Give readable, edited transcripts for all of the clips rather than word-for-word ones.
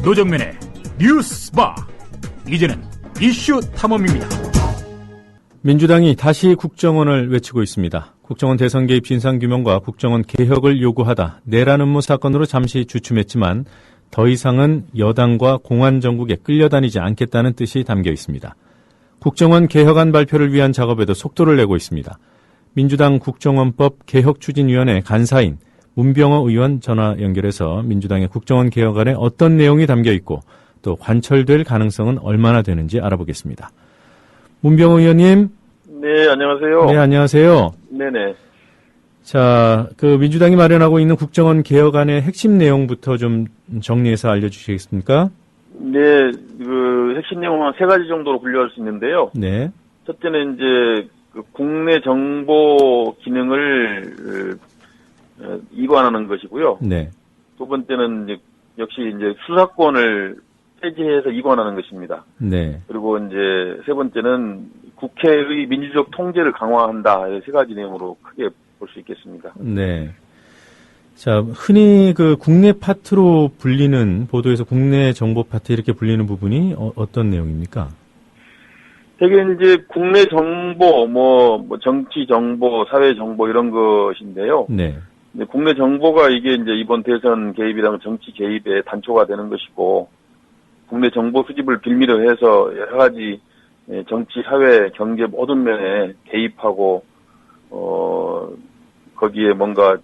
노정면의 뉴스바. 이제는 이슈 탐험입니다. 민주당이 다시 국정원을 외치고 있습니다. 국정원 대선 개입 진상규명과 국정원 개혁을 요구하다 내란 음모 사건으로 잠시 주춤했지만 더 이상은 여당과 공안정국에 끌려다니지 않겠다는 뜻이 담겨 있습니다. 국정원 개혁안 발표를 위한 작업에도 속도를 내고 있습니다. 민주당 국정원법 개혁추진위원회 간사인 문병호 의원 전화 연결해서 민주당의 국정원 개혁안에 어떤 내용이 담겨 있고 또 관철될 가능성은 얼마나 되는지 알아보겠습니다. 문병호 의원님. 네, 안녕하세요. 네, 안녕하세요. 네네. 자, 민주당이 마련하고 있는 국정원 개혁안의 핵심 내용부터 좀 정리해서 알려주시겠습니까? 네, 핵심 내용은 한 3가지 정도로 분류할 수 있는데요. 네. 첫째는 이제 국내 정보 기능을 이관하는 것이고요. 네. 두 번째는 역시 수사권을 폐지해서 이관하는 것입니다. 네. 그리고 이제 세 번째는 국회의 민주적 통제를 강화한다. 이 3가지 내용으로 크게 볼 수 있겠습니다. 네. 자, 흔히 국내 파트로 불리는, 보도에서 국내 정보 파트 이렇게 불리는 부분이 어떤 내용입니까? 되게 이제 국내 정보, 정치 정보, 사회 정보 이런 것인데요. 네. 국내 정보가 이게 이제 이번 대선 개입이랑 정치 개입의 단초가 되는 것이고, 국내 정보 수집을 빌미로 해서 여러 가지 정치, 사회, 경제 모든 면에 개입하고, 거기에 뭔가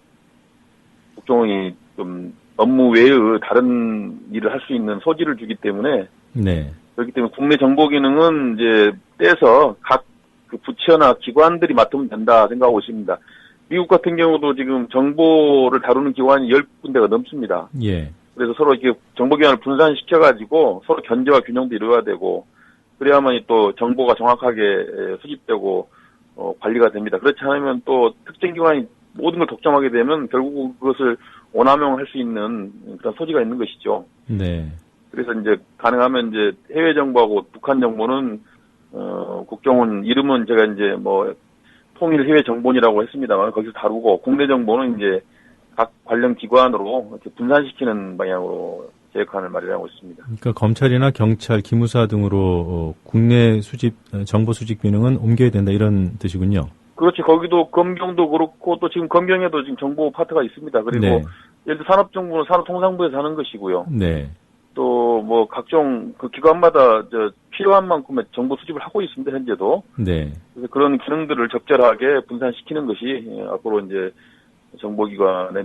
국정원이 좀 업무 외의 다른 일을 할 수 있는 소지를 주기 때문에, 네. 그렇기 때문에 국내 정보 기능은 이제 떼서 각 부처나 기관들이 맡으면 된다 생각하고 있습니다. 미국 같은 경우도 지금 정보를 다루는 기관이 10군데가 넘습니다. 예. 그래서 서로 이렇게 정보기관을 분산시켜가지고 서로 견제와 균형도 이루어야 되고, 그래야만이 또 정보가 정확하게 수집되고, 관리가 됩니다. 그렇지 않으면 또 특정 기관이 모든 걸 독점하게 되면 결국 그것을 오남용할 수 있는 그런 소지가 있는 것이죠. 네. 그래서 이제 가능하면 이제 해외 정보하고 북한 정보는, 국정원 이름은 제가 이제 통일 해외 정보원이라고 했습니다만 거기서 다루고, 국내 정보는 이제 각 관련 기관으로 이렇게 분산시키는 방향으로 계획안을 마련하고 있습니다. 그러니까 검찰이나 경찰, 기무사 등으로 국내 정보 수집 기능은 옮겨야 된다 이런 뜻이군요. 그렇지. 거기도 검경도 그렇고 또 지금 검경에도 지금 정보 파트가 있습니다. 그리고 네. 예를 들어 산업정보는 산업통상부에서 하는 것이고요. 네. 또 각종 기관마다 필요한 만큼의 정보 수집을 하고 있습니다. 현재도. 네. 그래서 그런 기능들을 적절하게 분산시키는 것이 앞으로 이제 정보기관의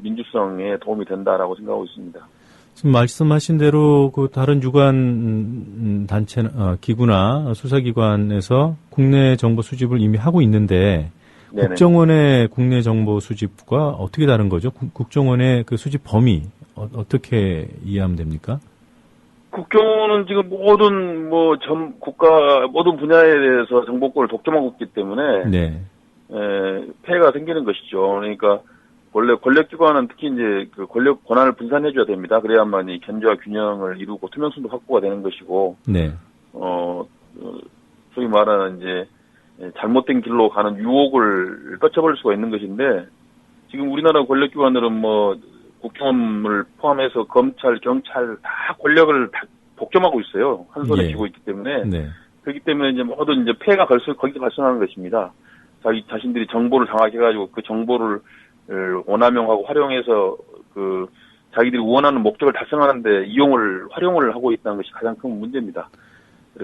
민주성에 도움이 된다라고 생각하고 있습니다. 지금 말씀하신 대로 다른 유관 단체, 기구나 수사기관에서 국내 정보 수집을 이미 하고 있는데, 네네. 국정원의 국내 정보 수집과 어떻게 다른 거죠? 국정원의 수집 범위 어떻게 이해하면 됩니까? 국정원은 지금 모든 국가 모든 분야에 대해서 정보권을 독점하고 있기 때문에 네. 폐해가 생기는 것이죠. 그러니까 원래 권력기관은 특히 이제 권력 권한을 분산해줘야 됩니다. 그래야만 이 견제와 균형을 이루고 투명성도 확보가 되는 것이고, 네. 소위 말하는 이제 잘못된 길로 가는 유혹을 뻗쳐버릴 수가 있는 것인데, 지금 우리나라 권력기관들은 국정원을 포함해서 검찰, 경찰 다 권력을 다 독점하고 있어요. 한 손에 쥐고 있기 때문에. 네. 그렇기 때문에 이제 모든 폐해가 거기서 발생하는 것입니다. 자신들이 정보를 장악해가지고 그 정보를 오남용하고 활용해서 자기들이 원하는 목적을 달성하는데 활용을 하고 있다는 것이 가장 큰 문제입니다.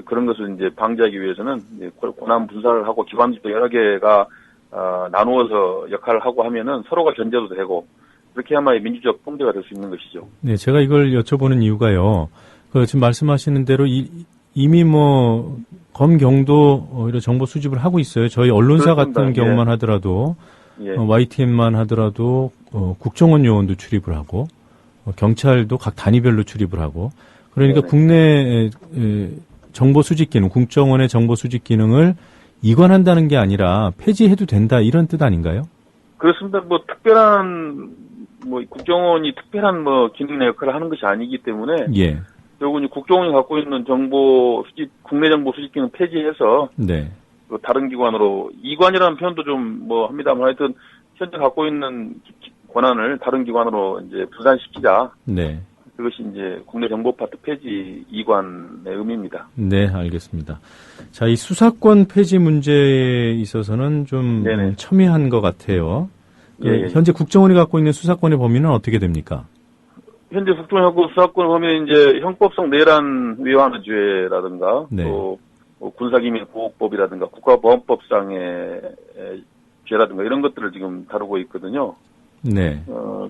그런 것을 이제 방지하기 위해서는 이제 권한 분산을 하고 기관들도 여러 개가 나누어서 역할을 하고 하면은 서로가 견제도 되고, 그렇게 해야만 민주적 통제가 될 수 있는 것이죠. 네, 제가 이걸 여쭤보는 이유가요. 지금 말씀하시는 대로 이미 검경도 이런 정보 수집을 하고 있어요. 저희 언론사 그렇습니다. 같은 경우만 하더라도, YTN만 하더라도 국정원 요원도 출입을 하고, 경찰도 각 단위별로 출입을 하고, 그러니까 네네. 국내 정보 수집 기능, 국정원의 정보 수집 기능을 이관한다는 게 아니라 폐지해도 된다 이런 뜻 아닌가요? 그렇습니다. 특별한 국정원이 특별한 기능의 역할을 하는 것이 아니기 때문에, 예. 결국은 국정원이 갖고 있는 정보 수집, 국내 정보 수집 기능 폐지해서, 네. 다른 기관으로, 이관이라는 표현도 좀 합니다만, 하여튼 현재 갖고 있는 권한을 다른 기관으로 이제 분산시키자. 네. 그것이 이제 국내 정보 파트 폐지 이관의 의미입니다. 네, 알겠습니다. 자, 이 수사권 폐지 문제에 있어서는 좀 네네. 첨예한 것 같아요. 그 예, 예. 현재 국정원이 갖고 있는 수사권의 범위는 어떻게 됩니까? 현재 국정원하고 수사권 하면 이제 형법상 내란 위반죄라든가 네. 또 군사기밀보호법이라든가 국가보안법상의 죄라든가 이런 것들을 지금 다루고 있거든요. 네.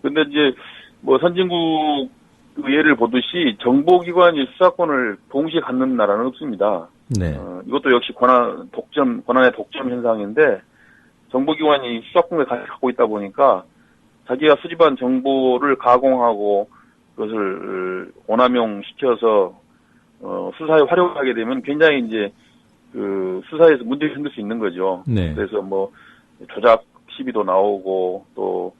근데 이제 뭐 선진국 예를 보듯이 정보기관이 수사권을 동시에 갖는 나라는 없습니다. 네. 이것도 역시 권한의 독점 현상인데 정보기관이 수사권을 같이 갖고 있다 보니까 자기가 수집한 정보를 가공하고 그것을 오남용시켜서 수사에 활용하게 되면 굉장히 이제 그 수사에서 문제가 생길 수 있는 거죠. 네. 그래서 뭐 조작 시비도 나오고 또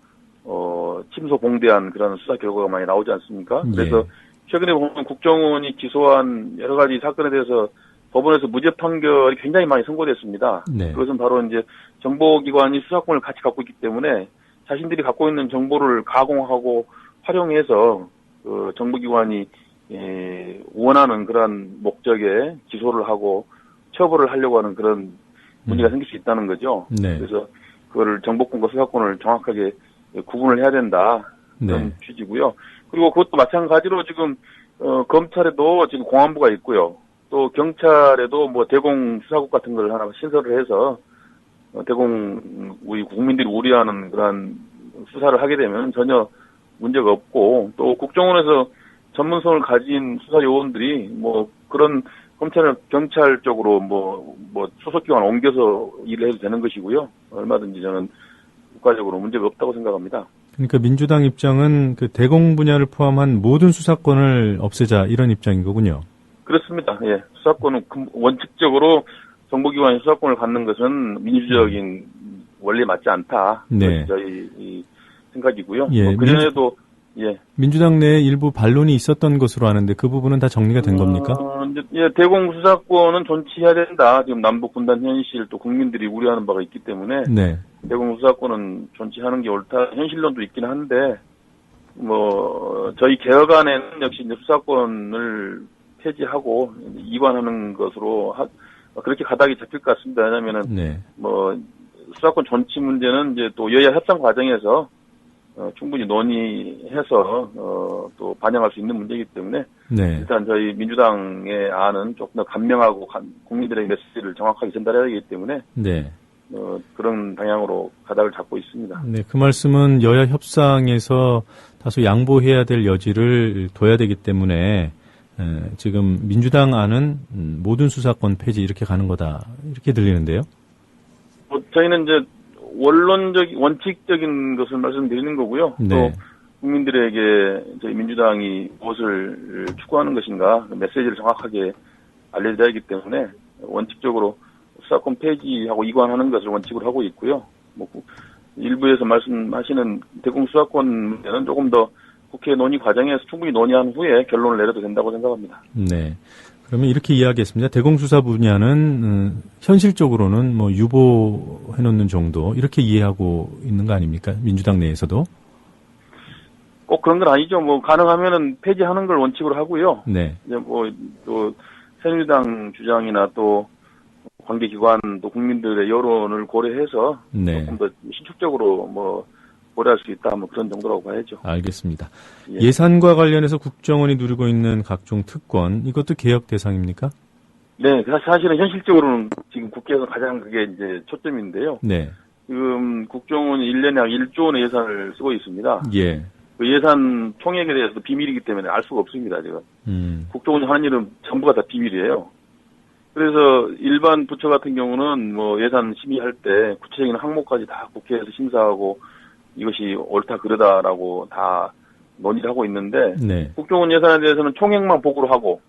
침소봉대한 그런 수사 결과가 많이 나오지 않습니까? 그래서 최근에 보면 국정원이 기소한 여러 가지 사건에 대해서 법원에서 무죄 판결이 굉장히 많이 선고됐습니다. 네. 그것은 바로 이제 정보기관이 수사권을 같이 갖고 있기 때문에 자신들이 갖고 있는 정보를 가공하고 활용해서 그 정보기관이 원하는 그런 목적에 기소를 하고 처벌을 하려고 하는 그런 문제가 생길 수 있다는 거죠. 네. 그래서 그거를 정보권과 수사권을 정확하게 구분을 해야 된다. 그런 네. 취지고요. 그리고 그것도 마찬가지로 지금 검찰에도 지금 공안부가 있고요. 또 경찰에도 뭐 대공 수사국 같은 걸 하나 신설을 해서 우리 국민들이 우려하는 그런 수사를 하게 되면 전혀 문제가 없고 또 국정원에서 전문성을 가진 수사 요원들이 뭐 그런 경찰 쪽으로 뭐 소속기관 옮겨서 일을 해도 되는 것이고요. 얼마든지 저는 국가적으로 문제가 없다고 생각합니다. 그러니까 민주당 입장은 그 대공 분야를 포함한 모든 수사권을 없애자 이런 입장인 거군요. 그렇습니다. 예. 수사권은 원칙적으로 정보기관이 수사권을 갖는 것은 민주적인 원리에 맞지 않다. 네. 저희 이 생각이고요. 예. 그전에도 예. 민주당 내에 일부 반론이 있었던 것으로 아는데 그 부분은 다 정리가 된 겁니까? 예, 대공 수사권은 존치해야 된다. 지금 남북 분단 현실 또 국민들이 우려하는 바가 있기 때문에 네. 대공 수사권은 존치하는 게 옳다. 현실론도 있긴 한데 저희 개혁안에는 역시 이제 수사권을 폐지하고 이관하는 것으로 그렇게 가닥이 잡힐 것 같습니다. 왜냐면은 네. 수사권 존치 문제는 이제 또 여야 협상 과정에서 충분히 논의해서 또 반영할 수 있는 문제이기 때문에 네. 일단 저희 민주당의 안은 조금 더 간명하고 국민들의 메시지를 정확하게 전달해야 하기 때문에 네. 그런 방향으로 가닥을 잡고 있습니다. 네, 그 말씀은 여야 협상에서 다소 양보해야 될 여지를 둬야 되기 때문에 지금 민주당 안은 모든 수사권 폐지 이렇게 가는 거다 이렇게 들리는데요. 저희는 이제 원칙적인 것을 말씀드리는 거고요. 네. 또 국민들에게 저희 민주당이 무엇을 추구하는 것인가 메시지를 정확하게 알려드려야 하기 때문에 원칙적으로 수사권 폐지하고 이관하는 것을 원칙으로 하고 있고요. 일부에서 말씀하시는 대공 수사권 문제는 조금 더 국회 논의 과정에서 충분히 논의한 후에 결론을 내려도 된다고 생각합니다. 네. 그러면 이렇게 이야기했습니다. 대공수사 분야는 현실적으로는 뭐 유보해놓는 정도 이렇게 이해하고 있는 거 아닙니까? 민주당 내에서도. 꼭 그런 건 아니죠. 가능하면은 폐지하는 걸 원칙으로 하고요. 네. 이제 또 새누리당 주장이나 또 관계기관 또 국민들의 여론을 고려해서 네. 조금 더 신축적으로 고려할 수 있다. 그런 정도라고 봐야죠. 알겠습니다. 예. 예산과 관련해서 국정원이 누리고 있는 각종 특권 이것도 개혁 대상입니까? 네, 사실은 현실적으로는 지금 국회에서 가장 그게 이제 초점인데요. 네. 지금 국정원이 1년에 약 1조 원의 예산을 쓰고 있습니다. 예. 그 예산 총액에 대해서 비밀이기 때문에 알 수가 없습니다, 제가. 국정원이 하는 일은 전부가 다 비밀이에요. 그래서 일반 부처 같은 경우는 예산 심의할 때 구체적인 항목까지 다 국회에서 심사하고 이것이 옳다 그르다라고 다 논의를 하고 있는데 네. 국정원 예산에 대해서는 총액만 보고를 하고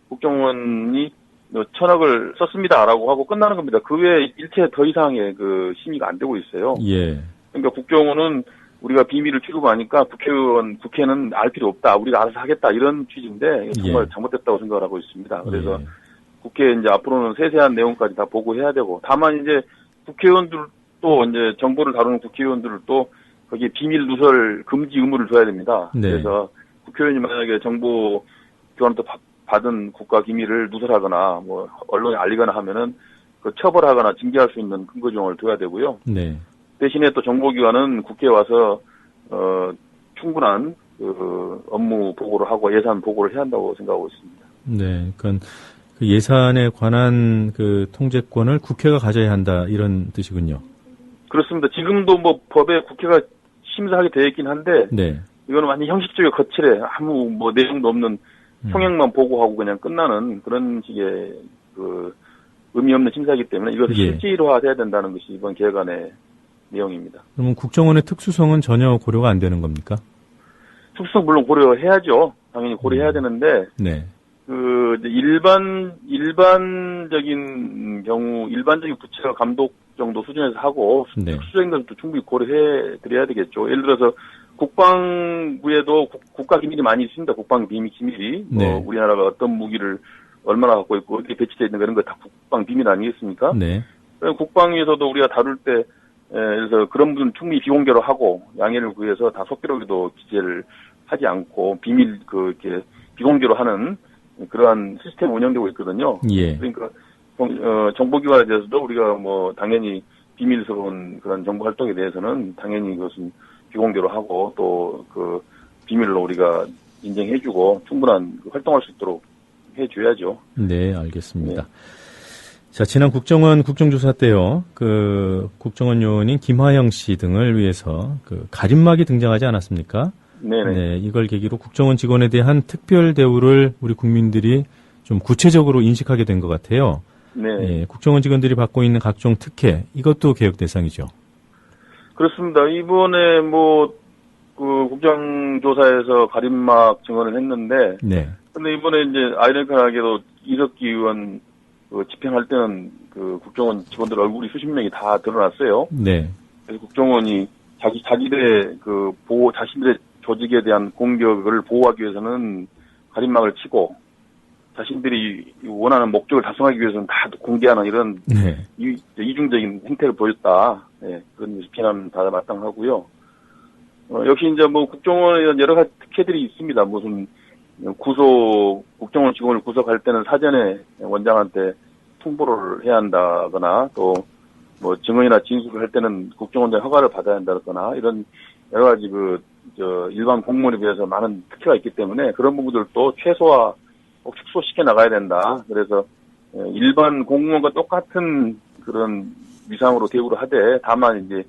국정원이 1,000억을 썼습니다라고 하고 끝나는 겁니다. 그 외에 일체 더 이상의 그 심의가 안 되고 있어요. 예. 그러니까 국정원은 우리가 비밀을 취급하니까 국회는 알 필요 없다. 우리가 알아서 하겠다. 이런 취지인데 정말 잘못됐다고 생각을 하고 있습니다. 그래서 국회에 이제 앞으로는 세세한 내용까지 다 보고해야 되고 다만 이제 국회의원들도 이제 정보를 다루는 국회의원들도 거기에 비밀 누설 금지 의무를 둬야 됩니다. 네. 그래서 국회의원이 만약에 정보 교환부터 받은 국가 기밀을 누설하거나 뭐 언론에 알리거나 하면은 그 처벌하거나 징계할 수 있는 근거 조항을 둬야 되고요. 네. 대신에 또 정보기관은 국회에 와서 충분한 그 업무 보고를 하고 예산 보고를 해야 한다고 생각하고 있습니다. 네, 그러니까 그 예산에 관한 그 통제권을 국회가 가져야 한다 이런 뜻이군요. 그렇습니다. 지금도 뭐 법에 국회가 심사하게 되어 있긴 한데 네. 이거는 완전 형식적이고 거칠해 아무 뭐 내용도 없는 총액만 보고하고 그냥 끝나는 그런 식의 그 의미 없는 심사이기 때문에 이것을 예. 실질화해야 된다는 것이 이번 개혁안의 내용입니다. 그러면 국정원의 특수성은 전혀 고려가 안 되는 겁니까? 특수성 물론 고려해야죠. 당연히 고려해야 되는데 네. 그 이제 일반적인 경우 일반적인 부처 감독 정도 수준에서 하고 네. 특수적인 것도 충분히 고려해 드려야 되겠죠. 예를 들어서 국방부에도 국가 기밀이 많이 있습니다. 국방 비밀 기밀이 네. 뭐 우리나라가 어떤 무기를 얼마나 갖고 있고 어디 배치되어 있는 그런 거 다 국방 비밀 아니겠습니까? 네. 국방위에서도 우리가 다룰 때 그래서 그런 부분 충분히 비공개로 하고 양해를 구해서 다 속기록에도 기재를 하지 않고 비밀 이렇게 비공개로 하는 그러한 시스템 운영되고 있거든요. 예. 그러니까 정보기관에 대해서도 우리가 뭐 당연히 비밀스러운 그런 정보 활동에 대해서는 당연히 그것은 비공개로 하고 또 그 비밀로 우리가 인정해주고 충분한 활동할 수 있도록 해줘야죠. 네, 알겠습니다. 네. 자, 지난 국정원 국정조사 때요, 그 국정원 요원인 김화영 씨 등을 위해서 그 가림막이 등장하지 않았습니까? 네네. 네, 이걸 계기로 국정원 직원에 대한 특별 대우를 우리 국민들이 좀 구체적으로 인식하게 된 것 같아요. 네. 네, 국정원 직원들이 받고 있는 각종 특혜, 이것도 개혁 대상이죠. 그렇습니다. 이번에 그 국정조사에서 가림막 증언을 했는데, 네. 근데 이번에 이제 아이러니컬하게도 이석기 의원 집행할 때는 그 국정원 직원들 얼굴이 수십 명이 다 드러났어요. 네. 그래서 국정원이 자기들의 자신들의 조직에 대한 공격을 보호하기 위해서는 가림막을 치고 자신들이 원하는 목적을 달성하기 위해서는 다 공개하는 이런 네. 이중적인 행태를 보였다. 네, 그런 비난 다 마땅하고요. 역시 이제 국정원에 여러 가지 특혜들이 있습니다. 무슨 국정원 직원을 구속할 때는 사전에 원장한테 통보를 해야 한다거나 또 증언이나 진술을 할 때는 국정원장 허가를 받아야 한다거나 이런 여러 가지 일반 공무원에 비해서 많은 특혜가 있기 때문에 그런 부분들도 최소화 꼭 축소시켜 나가야 된다. 그래서 일반 공무원과 똑같은 그런 위상으로 대우를 하되 다만 이제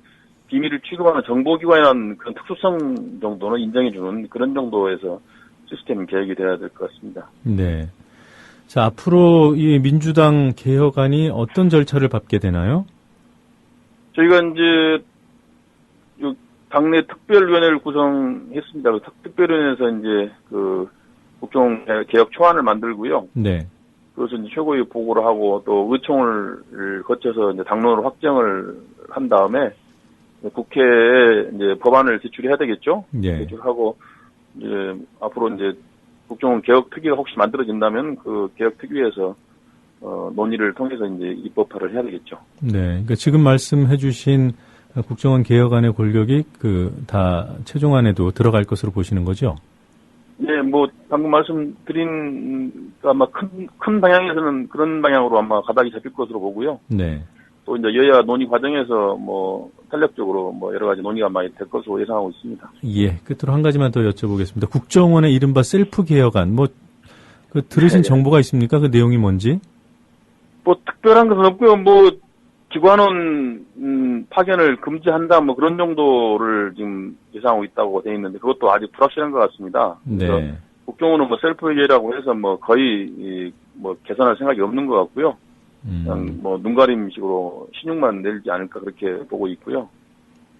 비밀을 취급하는 정보기관이라는 그런 특수성 정도는 인정해주는 그런 정도에서 시스템 개혁이 돼야 될 것 같습니다. 네. 자, 앞으로 이 민주당 개혁안이 어떤 절차를 밟게 되나요? 저희가 이제 당내 특별위원회를 구성했습니다. 특별위원회에서 이제 국정 개혁 초안을 만들고요. 네. 그것을 이제 최고위 보고를 하고 또 의총을 거쳐서 이제 당론으로 확정을 한 다음에 국회에 이제 법안을 제출해야 되겠죠. 네. 제출하고 이제 앞으로 이제 국정원 개혁 특위가 혹시 만들어진다면 그 개혁 특위에서 논의를 통해서 이제 입법화를 해야 되겠죠. 네. 그러니까 지금 말씀해주신 국정원 개혁안의 골격이 다 최종안에도 들어갈 것으로 보시는 거죠? 네, 방금 말씀드린 아마 큰 방향에서는 그런 방향으로 아마 가닥이 잡힐 것으로 보고요. 네. 또 이제 여야 논의 과정에서 탄력적으로 여러 가지 논의가 많이 될 것으로 예상하고 있습니다. 예, 끝으로 한 가지만 더 여쭤보겠습니다. 국정원의 이른바 셀프 개혁안, 들으신 네. 정보가 있습니까? 그 내용이 뭔지? 특별한 것은 없고요. 기관원 파견을 금지한다 그런 정도를 지금 예상하고 있다고 돼 있는데 그것도 아직 불확실한 것 같습니다. 네. 국정원은 셀프 회계라고 해서 거의 개선할 생각이 없는 것 같고요. 그냥 눈가림식으로 신용만 내지 않을까 그렇게 보고 있고요.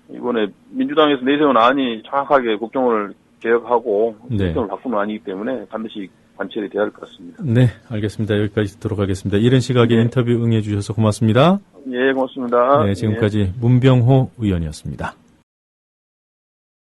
이번에 민주당에서 내세운 안이 정확하게 국정원을 개혁하고 시스템을 바꾸는 안이기 때문에 반드시 관철이 돼야 할 것 같습니다. 네, 알겠습니다. 여기까지 듣도록 하겠습니다. 이른 시각에 인터뷰 응해 주셔서 고맙습니다. 예, 고맙습니다. 네, 지금까지 문병호 의원이었습니다.